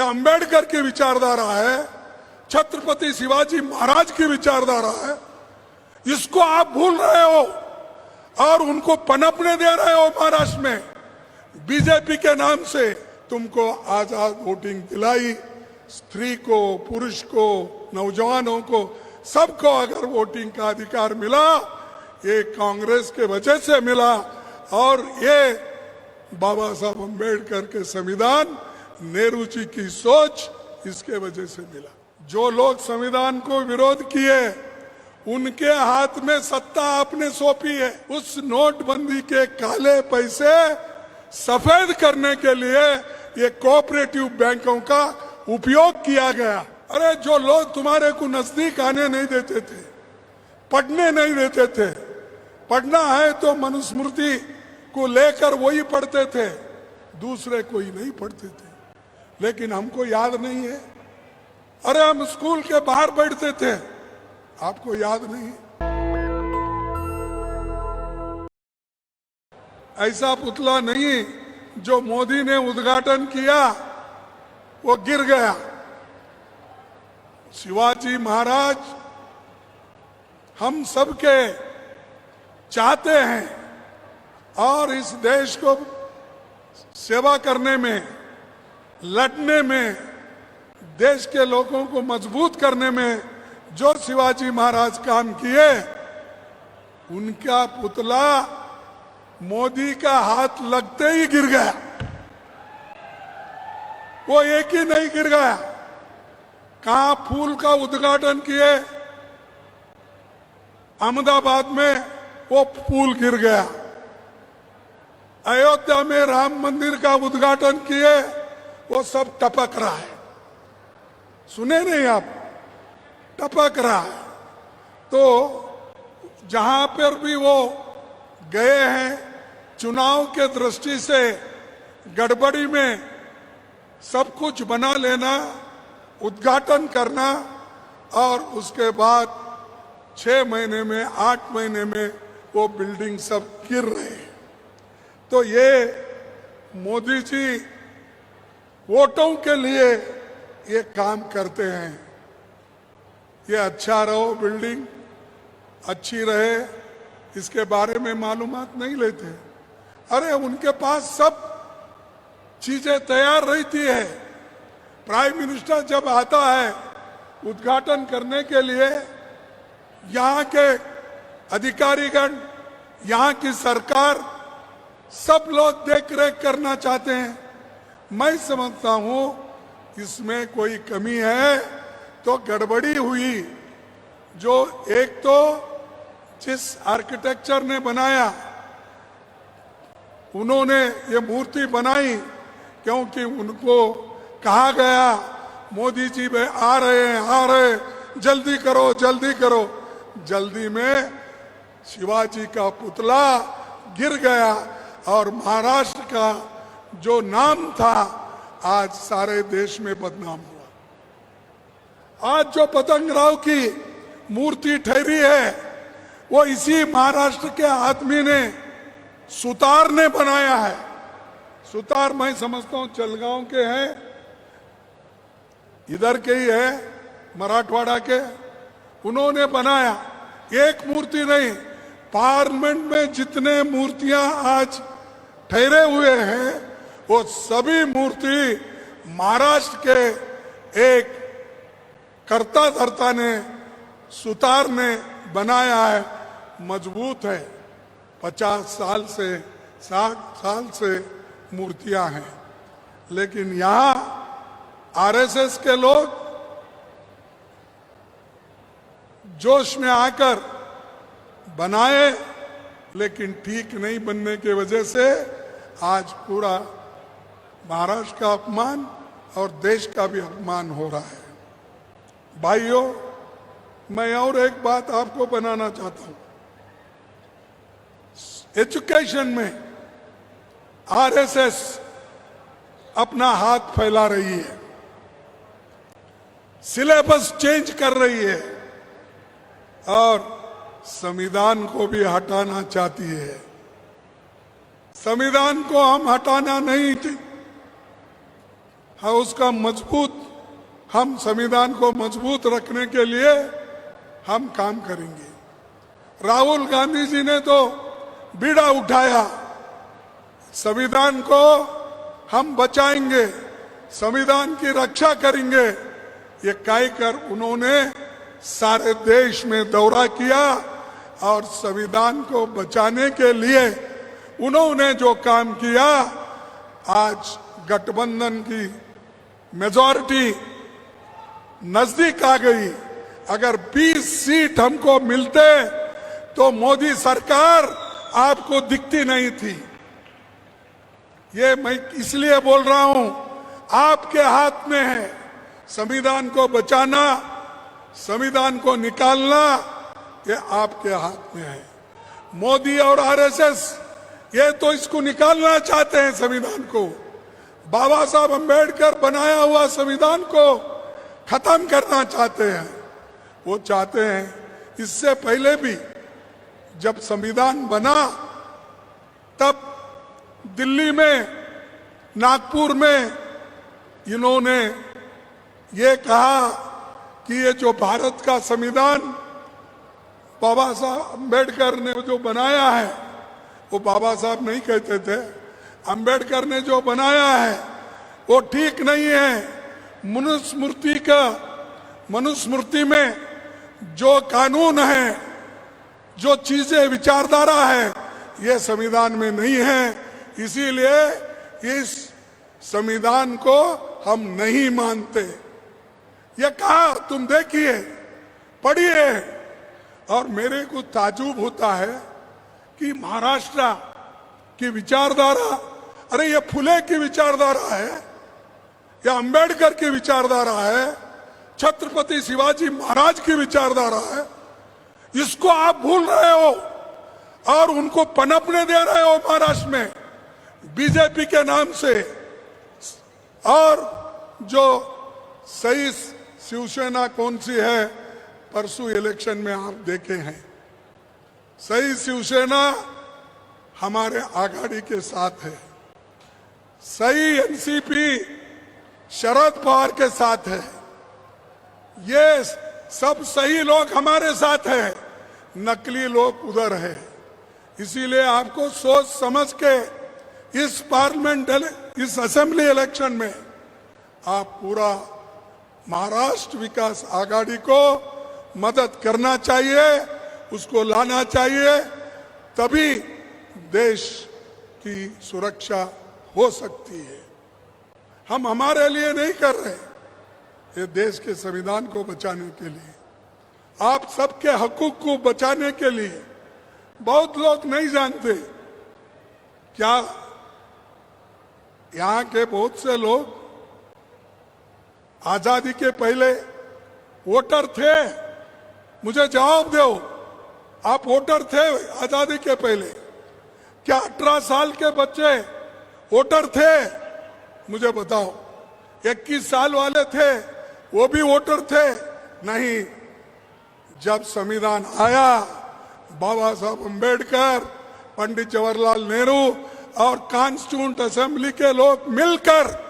अंबेडकर की विचारधारा है, छत्रपति शिवाजी महाराज की विचारधारा है, इसको आप भूल रहे हो और उनको पनपने दे रहे हो। महाराष्ट्र में बीजेपी के नाम से तुमको आजाद वोटिंग दिलाई, स्त्री को, पुरुष को, नौजवानों को, सबको अगर वोटिंग का अधिकार मिला, ये कांग्रेस के वजह से मिला और ये बाबा साहब अंबेडकर के संविधान, नेहरू जी की सोच, इसके वजह से मिला। जो लोग संविधान को विरोध किए उनके हाथ में सत्ता आपने सौंपी है। उस नोटबंदी के काले पैसे सफेद करने के लिए ये कोऑपरेटिव बैंकों का उपयोग किया गया। अरे जो लोग तुम्हारे को नजदीक आने नहीं देते थे, पढ़ने नहीं देते थे, पढ़ना है तो मनुस्मृति को लेकर वही पढ़ते थे, दूसरे कोई नहीं पढ़ते थे। लेकिन हमको याद नहीं है। अरे हम स्कूल के बाहर बैठते थे, आपको याद नहीं? ऐसा पुतला नहीं जो मोदी ने उद्घाटन किया वो गिर गया। शिवाजी महाराज हम सबके चाहते हैं और इस देश को सेवा करने में, लड़ने में, देश के लोगों को मजबूत करने में जो शिवाजी महाराज काम किए, उनका पुतला मोदी का हाथ लगते ही गिर गया। वो एक ही नहीं गिर गया, कहां फूल का उद्घाटन किए, अहमदाबाद में वो फूल गिर गया। अयोध्या में राम मंदिर का उद्घाटन किए, वो सब टपक रहा है। सुने नहीं आप? टपक रहा है। तो जहां पर भी वो गए हैं, चुनाव के दृष्टि से गड़बड़ी में सब कुछ बना लेना, उद्घाटन करना और उसके बाद 6 महीने में, 8 महीने में वो बिल्डिंग सब गिर रहे हैं। तो ये मोदी जी वोटों के लिए ये काम करते हैं। ये अच्छा रहो, बिल्डिंग अच्छी रहे, इसके बारे में मालूमात नहीं लेते। अरे उनके पास सब चीजें तैयार रहती है। प्राइम मिनिस्टर जब आता है उद्घाटन करने के लिए, यहाँ के अधिकारीगण, यहाँ की सरकार, सब लोग देख रेख करना चाहते हैं। मैं समझता हूं इसमें कोई कमी है तो गड़बड़ी हुई। जो एक तो जिस आर्किटेक्चर ने बनाया, उन्होंने ये मूर्ति बनाई क्योंकि उनको कहा गया मोदी जी वे आ रहे हैं, जल्दी करो, जल्दी करो। जल्दी में शिवाजी का पुतला गिर गया और महाराष्ट्र का जो नाम था आज सारे देश में बदनाम हुआ। आज जो पतंगराव की मूर्ति ठहरी है वो इसी महाराष्ट्र के आदमी ने, सुतार ने बनाया है। सुतार मैं समझता हूं जलगांव के हैं, इधर के ही है, मराठवाड़ा के। उन्होंने बनाया, एक मूर्ति नहीं, पार्लियामेंट में जितने मूर्तियां आज ठहरे हुए हैं वो सभी मूर्ति महाराष्ट्र के एक कर्ता धर्ता ने, सुतार ने बनाया है। मजबूत है, 50 साल से, 60 साल से मूर्तियां हैं। लेकिन यहां आरएसएस के लोग जोश में आकर बनाए, लेकिन ठीक नहीं बनने की वजह से आज पूरा महाराष्ट्र का अपमान और देश का भी अपमान हो रहा है। भाइयों, मैं और एक बात आपको बनाना चाहता हूं। एजुकेशन में आरएसएस अपना हाथ फैला रही है, सिलेबस चेंज कर रही है और संविधान को भी हटाना चाहती है। संविधान को हम हटाना नहीं हाँ, उसका मजबूत, हम संविधान को मजबूत रखने के लिए हम काम करेंगे। राहुल गांधी जी ने तो बीड़ा उठाया, संविधान को हम बचाएंगे, संविधान की रक्षा करेंगे, ये कहकर उन्होंने सारे देश में दौरा किया और संविधान को बचाने के लिए उन्होंने जो काम किया, आज गठबंधन की मेजॉरिटी नजदीक आ गई। अगर 20 सीट हमको मिलते तो मोदी सरकार आपको दिखती नहीं थी। ये मैं इसलिए बोल रहा हूं, आपके हाथ में है संविधान को बचाना, संविधान को निकालना, ये आपके हाथ में है। मोदी और आरएसएस ये तो इसको निकालना चाहते हैं संविधान को, बाबा साहब अंबेडकर बनाया हुआ संविधान को खत्म करना चाहते हैं। वो चाहते हैं, इससे पहले भी जब संविधान बना तब दिल्ली में, नागपुर में इन्होंने ये कहा कि ये जो भारत का संविधान बाबा साहब अंबेडकर ने जो बनाया है, वो बाबा साहब नहीं कहते थे, अंबेडकर ने जो बनाया है वो ठीक नहीं है। मनुस्मृति में जो कानून है, जो चीजें विचारधारा है, ये संविधान में नहीं है। इसीलिए इस संविधान को हम नहीं मानते। ये कहा, तुम देखिए, पढ़िए। और मेरे को ताजुब होता है कि महाराष्ट्र की विचारधारा, अरे ये फुले की विचारधारा है या अंबेडकर की विचारधारा है, छत्रपति शिवाजी महाराज की विचारधारा है, इसको आप भूल रहे हो और उनको पनपने दे रहे हो महाराष्ट्र में बीजेपी के नाम से। और जो सही शिवसेना कौन सी है, परसों इलेक्शन में आप देखे हैं, सही शिवसेना हमारे आघाड़ी के साथ है, सही एनसीपी शरद पवार के साथ है, ये सब सही लोग हमारे साथ है, नकली लोग उधर है। इसीलिए आपको सोच समझ के इस पार्लियामेंट, इस असेंबली इलेक्शन में आप पूरा महाराष्ट्र विकास आघाड़ी को मदद करना चाहिए, उसको लाना चाहिए, तभी देश की सुरक्षा हो सकती है। हम हमारे लिए नहीं कर रहे, ये देश के संविधान को बचाने के लिए, आप सबके हकूक को बचाने के लिए। बहुत लोग नहीं जानते, क्या यहाँ के बहुत से लोग आजादी के पहले वोटर थे? मुझे जवाब दो, आप वोटर थे आजादी के पहले? क्या 18 साल के बच्चे वोटर थे? मुझे बताओ। 21 साल वाले थे, वो भी वोटर थे? नहीं। जब संविधान आया, बाबा साहब अंबेडकर, पंडित जवाहरलाल नेहरू और कॉन्स्टिट्यूंट असेंबली के लोग मिलकर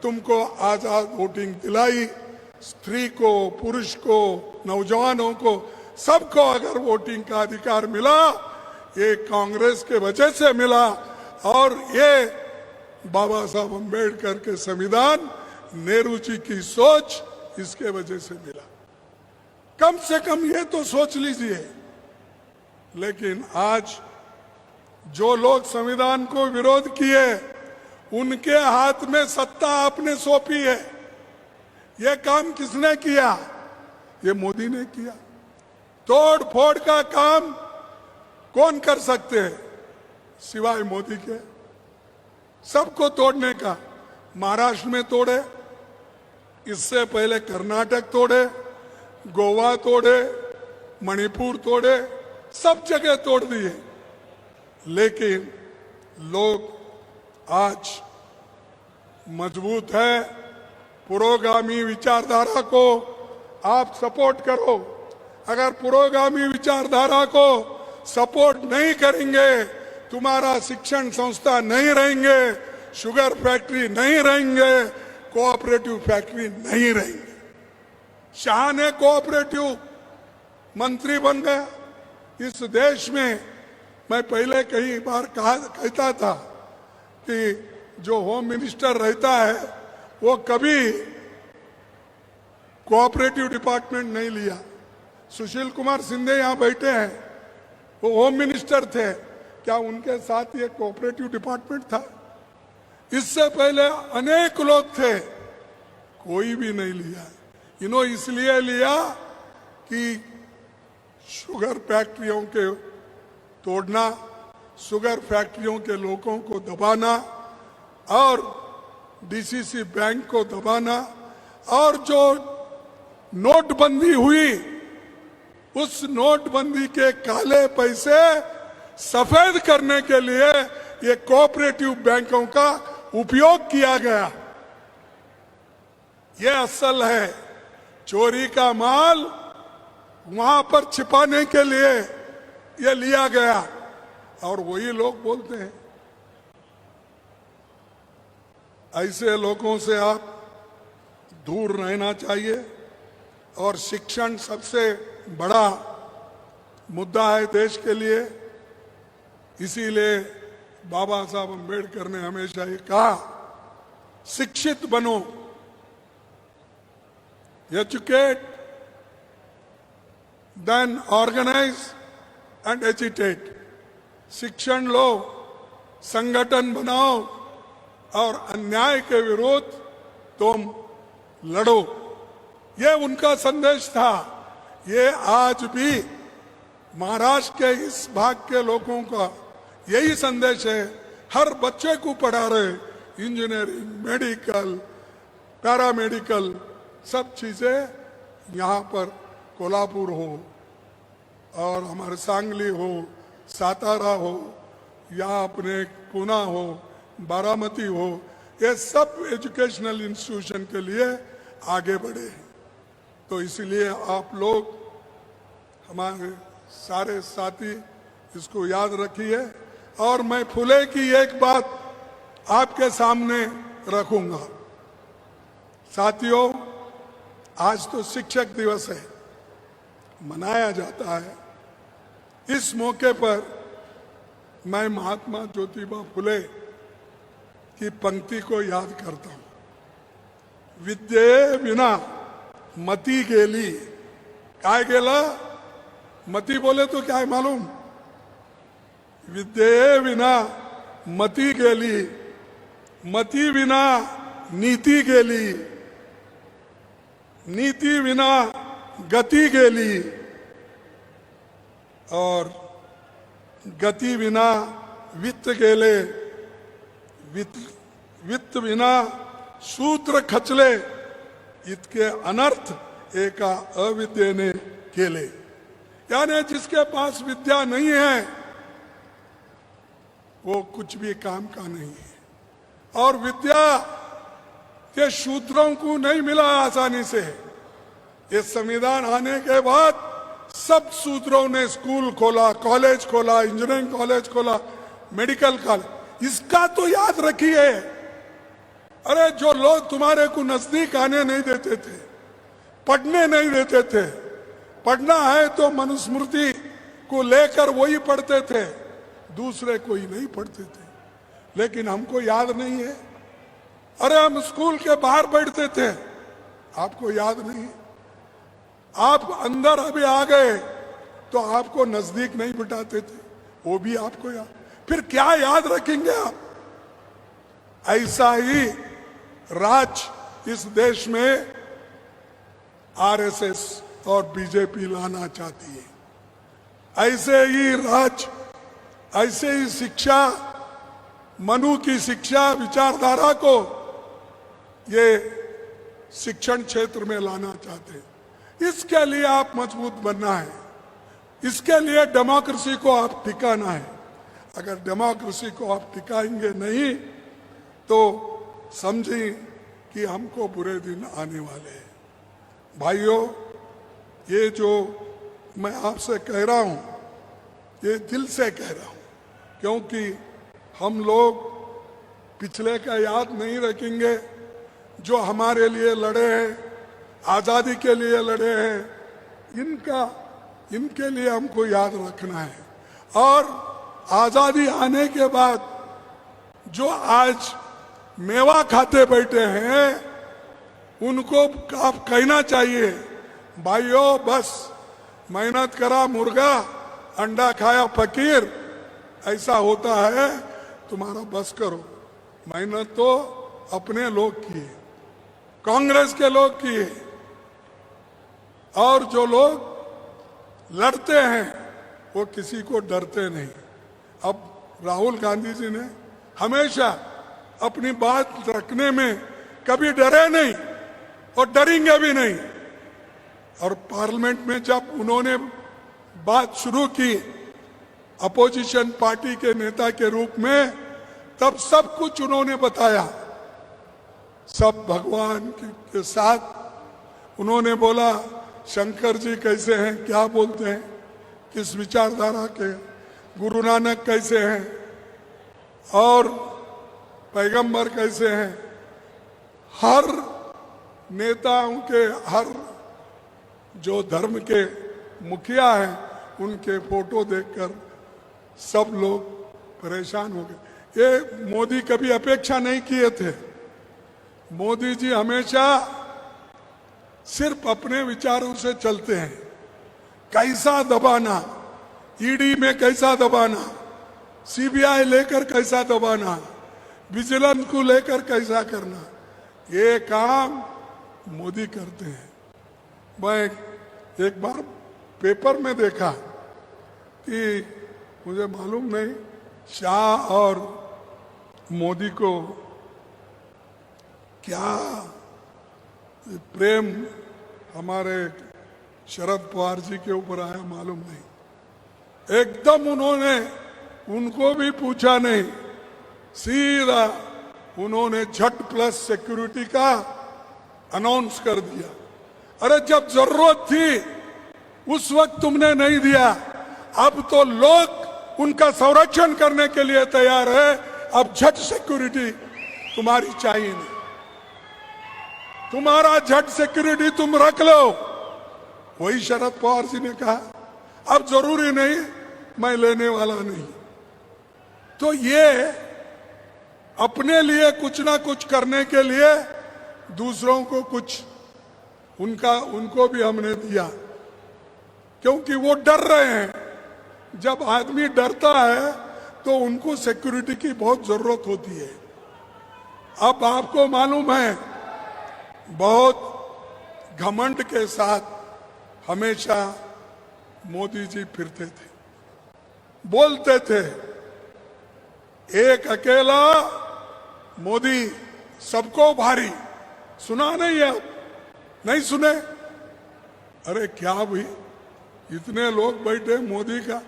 तुमको आजाद वोटिंग दिलाई। स्त्री को, पुरुष को, नौजवानों को, सबको अगर वोटिंग का अधिकार मिला, ये कांग्रेस के वजह से मिला और ये बाबा साहब अंबेडकर के संविधान, नेहरू जी की सोच, इसके वजह से मिला। कम से कम ये तो सोच लीजिए। लेकिन आज जो लोग संविधान को विरोध किए, उनके हाथ में सत्ता आपने सौंपी है। ये काम किसने किया? ये मोदी ने किया। तोड़ फोड़ का काम कौन कर सकते हैं सिवाय मोदी के? सबको तोड़ने का। महाराष्ट्र में तोड़े, इससे पहले कर्नाटक तोड़े, गोवा तोड़े, मणिपुर तोड़े, सब जगह तोड़ दिए। लेकिन लोग आज मजबूत है। पुरोगामी विचारधारा को आप सपोर्ट करो। अगर पुरोगामी विचारधारा को सपोर्ट नहीं करेंगे, तुम्हारा शिक्षण संस्था नहीं रहेंगे, शुगर फैक्ट्री नहीं रहेंगे, कोऑपरेटिव फैक्ट्री नहीं रहेंगे। शाह ने कोऑपरेटिव मंत्री बन गया। इस देश में मैं पहले कई बार कहता था कि जो होम मिनिस्टर रहता है वो कभी कोऑपरेटिव डिपार्टमेंट नहीं लिया। सुशील कुमार शिंदे यहाँ बैठे हैं, वो होम मिनिस्टर थे, क्या उनके साथ ये कोऑपरेटिव डिपार्टमेंट था? इससे पहले अनेक लोग थे, कोई भी नहीं लिया। इन्होंने इसलिए लिया कि शुगर फैक्ट्रियों के तोड़ना, शुगर फैक्ट्रियों के लोगों को दबाना और डीसीसी बैंक को दबाना, और जो नोटबंदी हुई उस नोटबंदी के काले पैसे सफेद करने के लिए ये कोऑपरेटिव बैंकों का उपयोग किया गया। ये असल है। चोरी का माल वहां पर छिपाने के लिए ये लिया गया। और वही लोग बोलते हैं, ऐसे लोगों से आप दूर रहना चाहिए। और शिक्षण सबसे बड़ा मुद्दा है देश के लिए। इसीलिए बाबा साहब अम्बेडकर ने हमेशा ये कहा, शिक्षित बनो, educate then organise and agitate. शिक्षण लो, संगठन बनाओ और अन्याय के विरुद्ध तुम लड़ो। ये उनका संदेश था। ये आज भी महाराष्ट्र के इस भाग के लोगों का यही संदेश है। हर बच्चे को पढ़ा रहे, इंजीनियरिंग, मेडिकल, पैरामेडिकल, सब चीजें यहाँ पर कोल्हापुर हो और हमारे सांगली हो, सातारा हो या अपने पुणे हो, बारामती हो, ये सब एजुकेशनल इंस्टीट्यूशन के लिए आगे बढ़े। तो इसलिए आप लोग हमारे सारे साथी इसको याद रखिए। और मैं फुले की एक बात आपके सामने रखूंगा। साथियों, आज तो शिक्षक दिवस है, मनाया जाता है। इस मौके पर मैं महात्मा ज्योतिबा फुले की पंक्ति को याद करता हूं। विद्ये विना मती गेली। काय गेला? मती बोले तो क्या है मालूम? विद्ये विना मती गेली, मती विना नीति गेली, नीति विना गति गेली और गति विना वित्त गेले, वित्त विना सूत्र खचले, इतके अनर्थ एका अविद्ये ने केले। यानी जिसके पास विद्या नहीं है वो कुछ भी काम का नहीं है। और विद्या के शूद्रों को नहीं मिला आसानी से। ये संविधान आने के बाद सब शूद्रों ने स्कूल खोला, कॉलेज खोला, इंजीनियरिंग कॉलेज खोला, मेडिकल कॉलेज। इसका तो याद रखिए। अरे जो लोग तुम्हारे को नजदीक आने नहीं देते थे, पढ़ने नहीं देते थे, पढ़ना है तो मनुस्मृति को लेकर वही पढ़ते थे, दूसरे कोई नहीं पढ़ते थे। लेकिन हमको याद नहीं है। अरे हम स्कूल के बाहर बैठते थे, आपको याद नहीं है। आप अंदर अभी आ गए तो आपको नजदीक नहीं बिठाते थे, वो भी आपको याद। फिर क्या याद रखेंगे आप? ऐसा ही राज इस देश में आरएसएस और बीजेपी लाना चाहती है। ऐसे ही राज, ऐसे ही शिक्षा, मनु की शिक्षा विचारधारा को ये शिक्षण क्षेत्र में लाना चाहते हैं। इसके लिए आप मजबूत बनना है। इसके लिए डेमोक्रेसी को आप टिकाना है। अगर डेमोक्रेसी को आप टिकाएंगे नहीं तो समझिए कि हमको बुरे दिन आने वाले हैं। भाइयों, ये जो मैं आपसे कह रहा हूं, ये दिल से कह रहा हूं, क्योंकि हम लोग पिछले का याद नहीं रखेंगे। जो हमारे लिए लड़े हैं, आजादी के लिए लड़े हैं, इनके लिए हमको याद रखना है। और आजादी आने के बाद जो आज मेवा खाते बैठे हैं, उनको आप कहना चाहिए, भाइयों बस मेहनत करा मुर्गा, अंडा खाया फकीर, ऐसा होता है, तुम्हारा बस करो। मेहनत तो अपने लोग किए, कांग्रेस के लोग किए, और जो लोग लड़ते हैं वो किसी को डरते नहीं। अब राहुल गांधी जी ने हमेशा अपनी बात रखने में कभी डरे नहीं और डरेंगे भी नहीं। और पार्लियामेंट में जब उन्होंने बात शुरू की अपोजिशन पार्टी के नेता के रूप में, तब सब कुछ उन्होंने बताया। सब भगवान के साथ उन्होंने बोला शंकर जी कैसे हैं, क्या बोलते हैं, किस विचारधारा के, गुरु नानक कैसे हैं और पैगंबर कैसे हैं। हर नेताओं के, हर जो धर्म के मुखिया हैं, उनके फोटो देखकर सब लोग परेशान हो गए। ये मोदी कभी अपेक्षा नहीं किए थे। मोदी जी हमेशा सिर्फ अपने विचारों से चलते हैं। कैसा दबाना, ईडी में कैसा दबाना, सीबीआई लेकर कैसा दबाना, विजिलेंस को लेकर कैसा करना, ये काम मोदी करते हैं। मैं एक बार पेपर में देखा कि मुझे मालूम नहीं, शाह और मोदी को क्या प्रेम हमारे शरद पवार जी के ऊपर आया मालूम नहीं। एकदम उन्होंने उनको भी पूछा नहीं, सीधा उन्होंने झट प्लस सिक्योरिटी का अनाउंस कर दिया। अरे जब जरूरत थी उस वक्त तुमने नहीं दिया, अब तो लोग उनका संरक्षण करने के लिए तैयार है, अब झट सिक्योरिटी तुम्हारी चाहिए नहीं। तुम्हारा झट सिक्योरिटी तुम रख लो। वही शरद पवार जी ने कहा, अब जरूरी नहीं, मैं लेने वाला नहीं। तो ये अपने लिए कुछ ना कुछ करने के लिए दूसरों को कुछ उनको भी हमने दिया, क्योंकि वो डर रहे हैं। जब आदमी डरता है तो उनको सिक्योरिटी की बहुत जरूरत होती है। अब आपको मालूम है, बहुत घमंड के साथ हमेशा मोदी जी फिरते थे, बोलते थे एक अकेला मोदी सबको भारी। सुना नहीं है? नहीं सुने? अरे क्या भाई, इतने लोग बैठे, मोदी का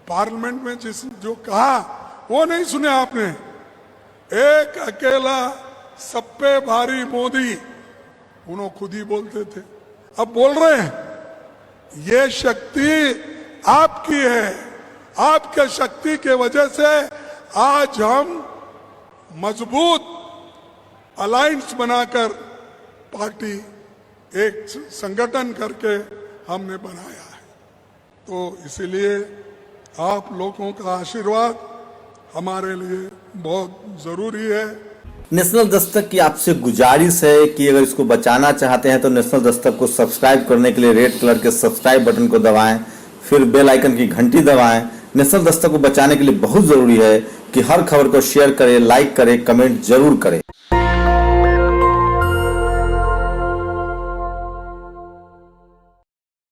पार्लियामेंट में जो कहा वो नहीं सुने आपने? एक अकेला सब पे भारी मोदी, उन्होंने खुद ही बोलते थे, अब बोल रहे हैं। ये शक्ति आपकी है, आपके शक्ति के वजह से आज हम मजबूत अलायंस बनाकर पार्टी एक संगठन करके हमने बनाया है। तो इसीलिए आप लोगों का आशीर्वाद हमारे लिए बहुत जरूरी है। नेशनल दस्तक की आपसे गुजारिश है कि अगर इसको बचाना चाहते हैं तो नेशनल दस्तक को सब्सक्राइब करने के लिए रेड कलर के सब्सक्राइब बटन को दबाएं, फिर बेल आइकन की घंटी दबाएं। नेशनल दस्तक को बचाने के लिए बहुत जरूरी है कि हर खबर को शेयर करें, लाइक करें, कमेंट जरूर करें।